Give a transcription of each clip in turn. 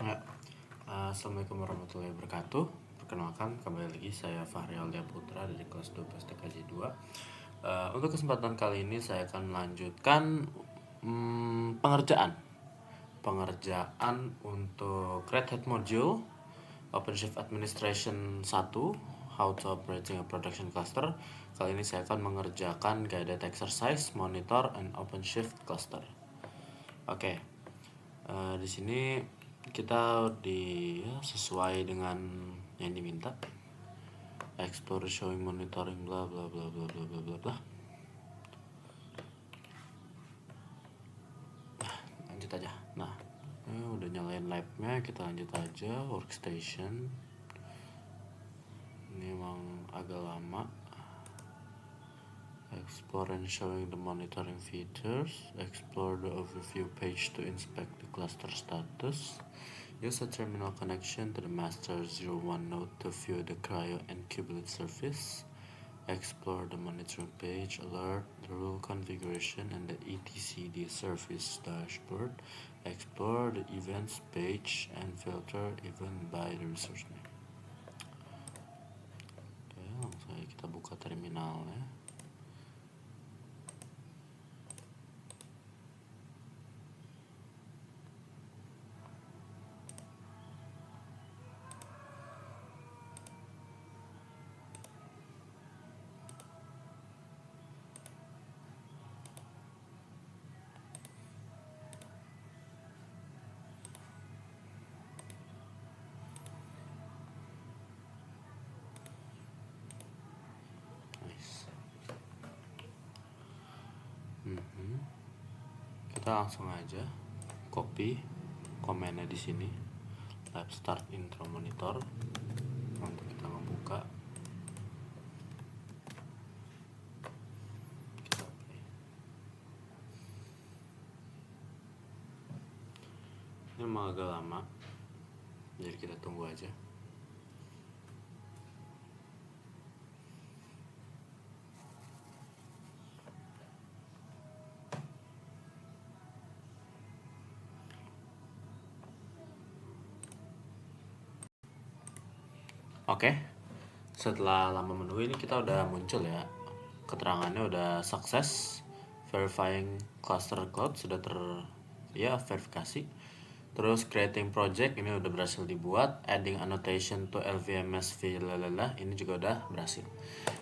Ya, Assalamualaikum warahmatullahi wabarakatuh. Perkenalkan, kembali lagi saya Fahri Aldia Putra dari kelas 12 TKJ 2. Untuk kesempatan kali ini saya akan melanjutkan pengerjaan untuk Red Hat Module OpenShift Administration 1, How to Operating a Production Cluster. Kali ini saya akan mengerjakan guided exercise, monitor, and OpenShift cluster. Oke. Di sini kita sesuai dengan yang diminta, explore, showing, monitoring, bla bla bla bla bla bla bla bla. Lanjut aja. Nah, udah nyalain labnya, kita lanjut aja. Workstation ini emang agak lama. Explore and showing the monitoring features. Explore the overview page to inspect the cluster status. Use a terminal connection to the master 01 node to view the cryo and kubelet service. Explore the monitoring page, alert, the rule configuration, and the etcd service dashboard. Explore the events page and filter event by the resource name. Oke, langsung aja kita buka terminalnya. Kita langsung aja copy komennya di sini, lab start intro monitor, untuk kita ngebuka. Kita play. Ini emang agak lama, jadi kita tunggu aja. Oke, setelah lama menunggu ini kita udah muncul ya, keterangannya udah sukses, verifying cluster cloud sudah verifikasi. Terus creating project ini udah berhasil dibuat, adding annotation to LVMS lalala ini juga udah berhasil.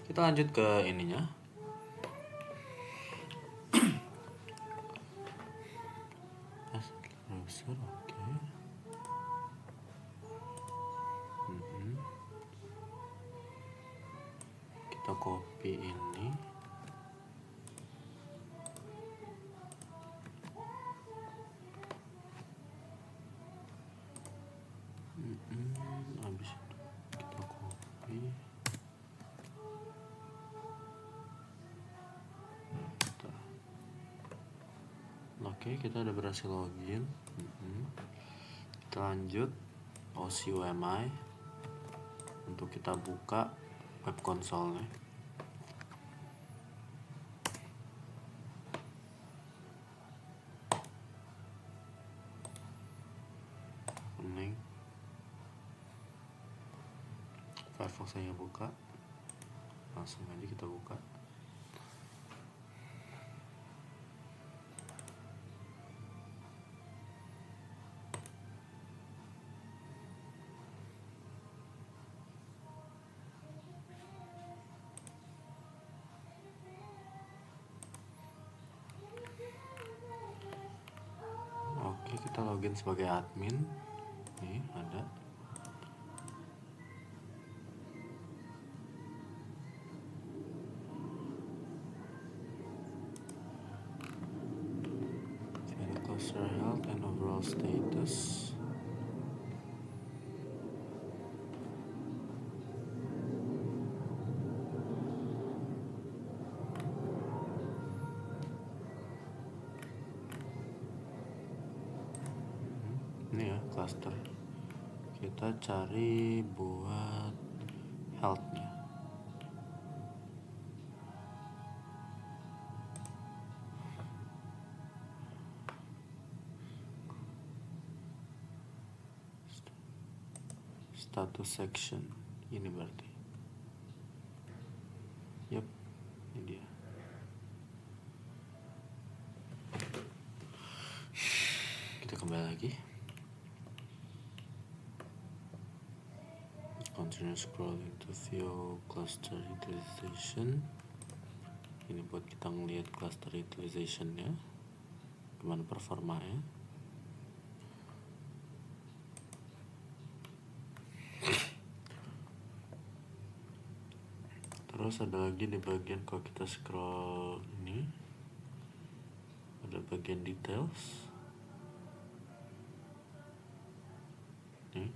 Kita lanjut ke ininya. Browser, oke. Kita copy ini. Habis itu kita copy. Oke, kita udah berhasil login. Kita lanjut OCUMI untuk kita buka web console-nya. Kuning. Firefox-nya buka. Langsung aja kita buka. Oke, kita login sebagai admin. Nih ada. Cluster health and overall status. Ini ya cluster. Kita cari buat health-nya. status section ini berarti. Yap, ini dia. Kita kembali lagi. Continue scrolling to view cluster utilization. Ini buat kita ngelihat cluster utilization-nya, gimana performanya. Terus ada lagi di bagian kalau kita scroll ini, ada bagian details. Nih.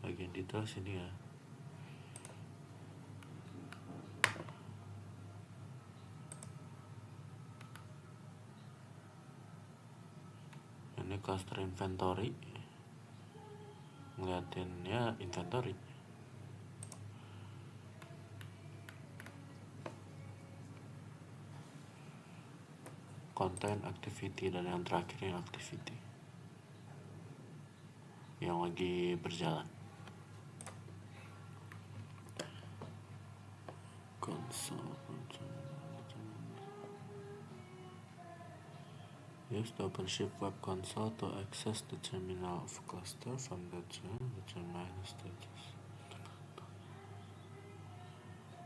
Bagian details ini ya. Ini cluster inventory, ngeliatin ya inventory. Content, activity, dan yang terakhir yang activity yang lagi berjalan. Console. Use the OpenShift web console to access the terminal of cluster from the determine status.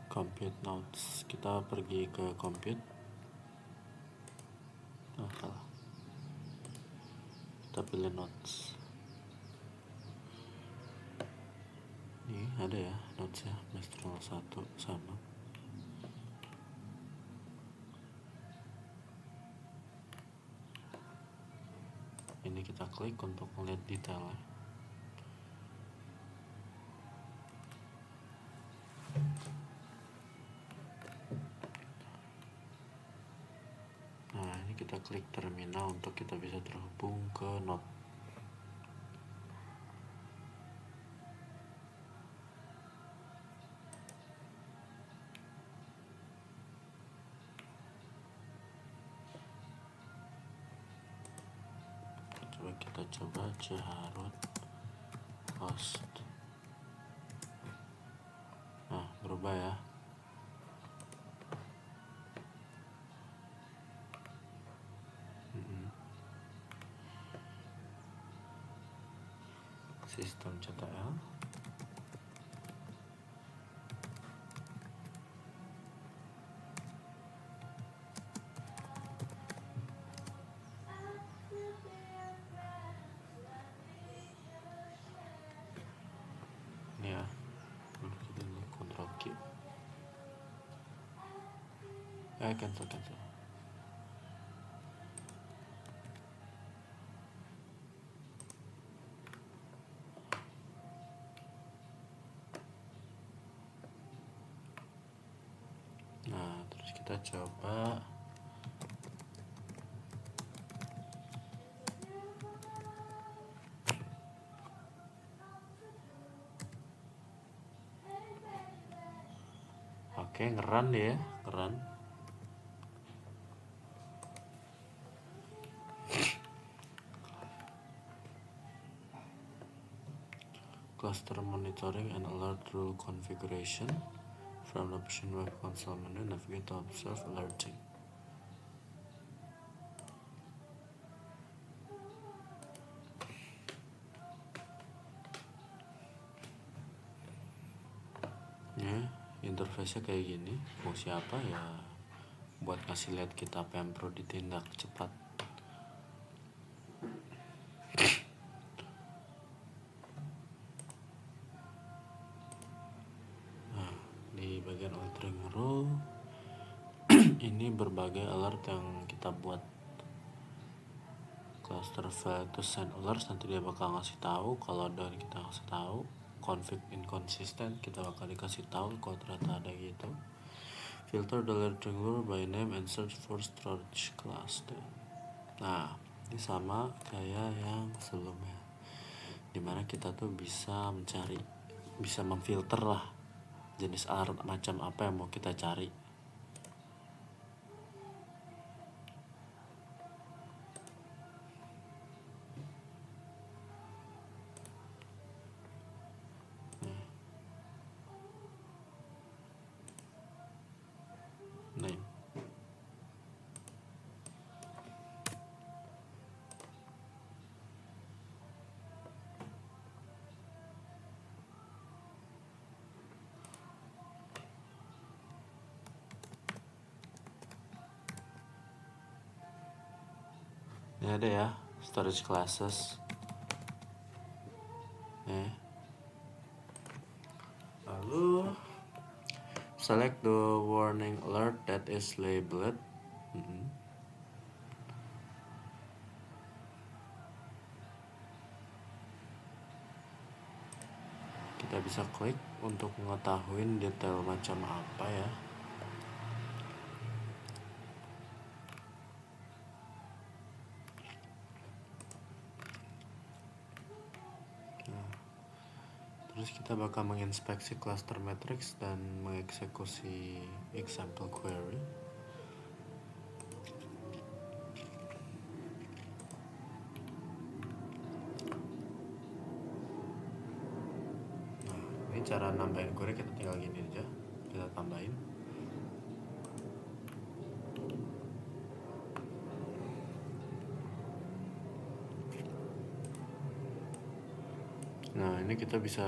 Compute nodes. Kita pergi ke compute. Salah. Kita pilih nodes. Ini ada ya nodes ya, Mistral 1 sama. Ini kita klik untuk melihat detailnya. Nah, ini kita klik terminal untuk kita bisa terhubung ke node. Kita coba Jaharut host. Nah, berubah ya. Sistem CTL. Ini ya. Kita ini Ctrl Q. Cancel. Nah, terus kita coba ngeran deh ya, ngeran. Cluster monitoring and alert rule configuration. From the option web console menu, navigate to observe alerting. Ya, interface-nya kayak gini. Fungsi apa ya? Buat kasih lihat kita apa yang perlu ditindak cepat. Nah, di bagian alerting rule ini berbagai alert yang kita buat. Cluster fail to send alerts, nanti dia bakal ngasih tahu. Kalau ada kita kasih tahu. Config inconsistent, kita bakal dikasih tahu kalau ternyata ada gitu. Filter the alerting rule by name and search for storage cluster. Nah, ini sama kayak yang sebelumnya, dimana kita tuh bisa mencari, bisa memfilter lah jenis art macam apa yang mau kita cari. Name. Ini ada ya, storage classes. Lalu select the warning alert that is labeled. Kita bisa klik untuk mengetahui detail macam apa ya. Terus kita bakal menginspeksi cluster matrix dan mengeksekusi example query. Nah, ini cara nambahin query, kita tinggal gini aja, kita tambahin. Nah, ini kita bisa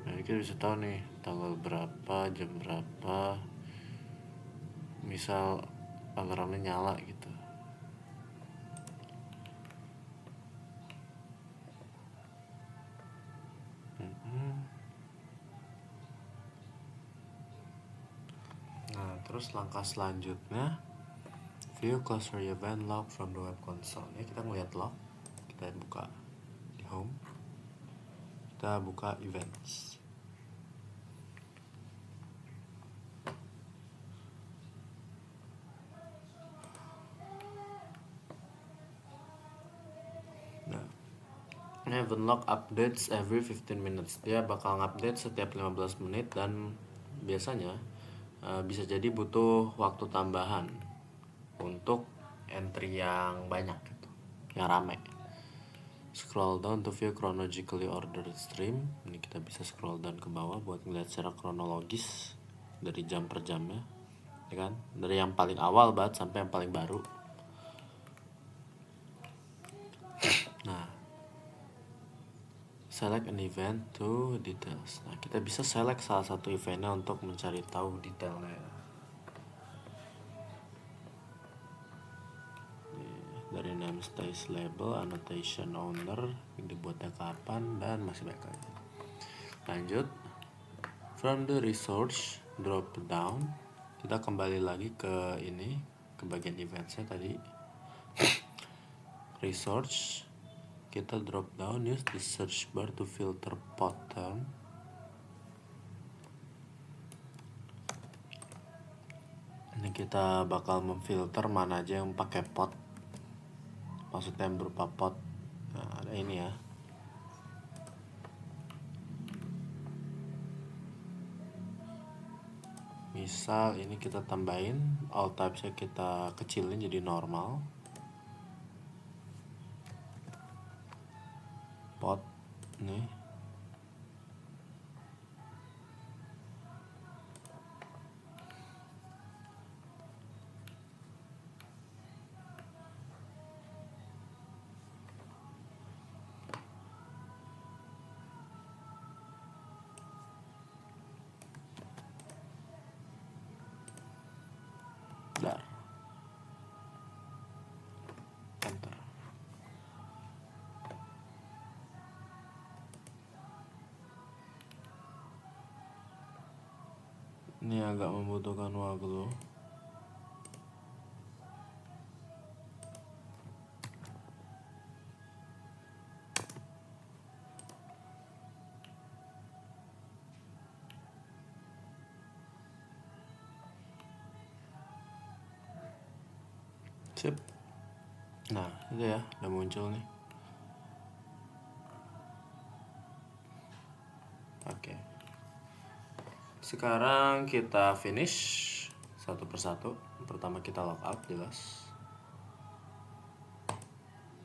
Nah, ini kita bisa tahu nih tanggal berapa, jam berapa. Misal alarmnya nyala gitu. Nah, terus langkah selanjutnya, view cluster event log from the web console. Ini kita ngeliat log, kita buka di home, kita buka events. Nah, ini event log updates every 15 minutes. Dia bakal ngupdate setiap 15 menit dan biasanya bisa jadi butuh waktu tambahan untuk entry yang banyak gitu, yang rame. Scroll down to view chronologically ordered stream. Ini kita bisa scroll down ke bawah buat ngeliat secara kronologis dari jam per jamnya, ya kan? Dari yang paling awal banget sampai yang paling baru. Nah, select an event to details. Nah, kita bisa select salah satu eventnya untuk mencari tahu detailnya. Dari namespace label, annotation owner, dibuatnya kapan, dan masih banyak lagi. Lanjut, from the resource drop down, kita kembali lagi ke ini, ke bagian eventsnya tadi. Resource, kita drop down, use the search bar to filter pattern. Ini kita bakal memfilter mana aja yang pakai pot, maksudnya yang berupa pot. Nah, ada ini ya. Misal ini kita tambahin, all typesnya kita kecilin jadi normal. Pot nih. Dar. Enter. Ini agak membutuhkan waktu. Sip. Nah, itu ya, udah muncul nih. Oke. Sekarang kita finish satu persatu. Pertama kita logout jelas.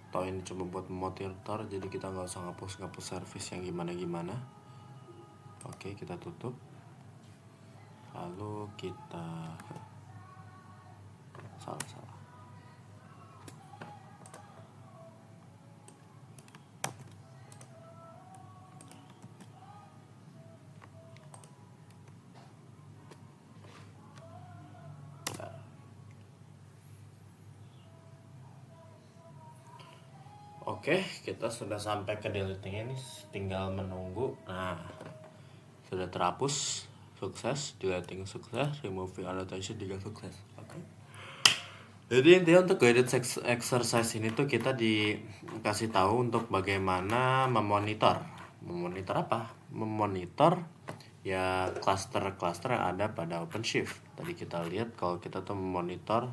Toh ini cuma buat memonitor, jadi kita nggak usah ngapus service yang gimana-gimana. Oke, kita tutup. Lalu kita salah. Oke, kita sudah sampai ke deleting ini, tinggal menunggu. Nah, sudah terhapus, sukses, deleting sukses, removing annotation juga sukses. Oke. Jadi intinya untuk guided exercise ini tuh kita dikasih tahu untuk bagaimana memonitor. Memonitor apa? Memonitor ya cluster-cluster yang ada pada OpenShift. Tadi kita lihat kalau kita tuh memonitor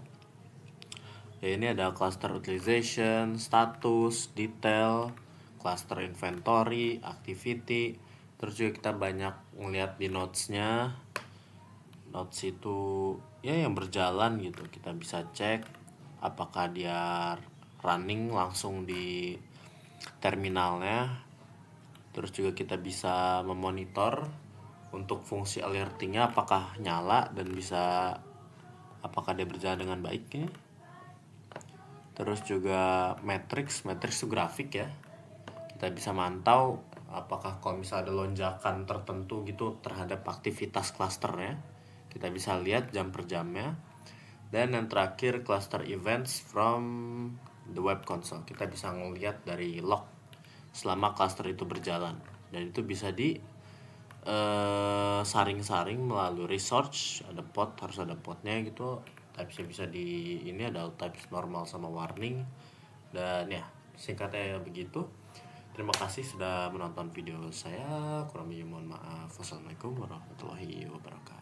ya ini ada cluster utilization, status, detail, cluster inventory, activity. Terus juga kita banyak ngeliat di notes-nya. Notes itu ya yang berjalan gitu. Kita bisa cek apakah dia running langsung di terminalnya. Terus juga kita bisa memonitor untuk fungsi alertingnya apakah nyala dan bisa apakah dia berjalan dengan baiknya. Terus juga matrix itu grafik ya. Kita bisa mantau apakah kalau misalnya ada lonjakan tertentu gitu terhadap aktivitas clusternya. Kita bisa lihat jam per jamnya. Dan yang terakhir cluster events from the web console. Kita bisa ngelihat dari log selama cluster itu berjalan. Dan itu bisa di saring-saring melalui research, ada pot, harus ada potnya gitu. Typesnya bisa di ini ada types normal sama warning. Dan ya singkatnya begitu. Terima kasih sudah menonton video saya, kurang lebih mohon maaf. Wassalamualaikum warahmatullahi wabarakatuh.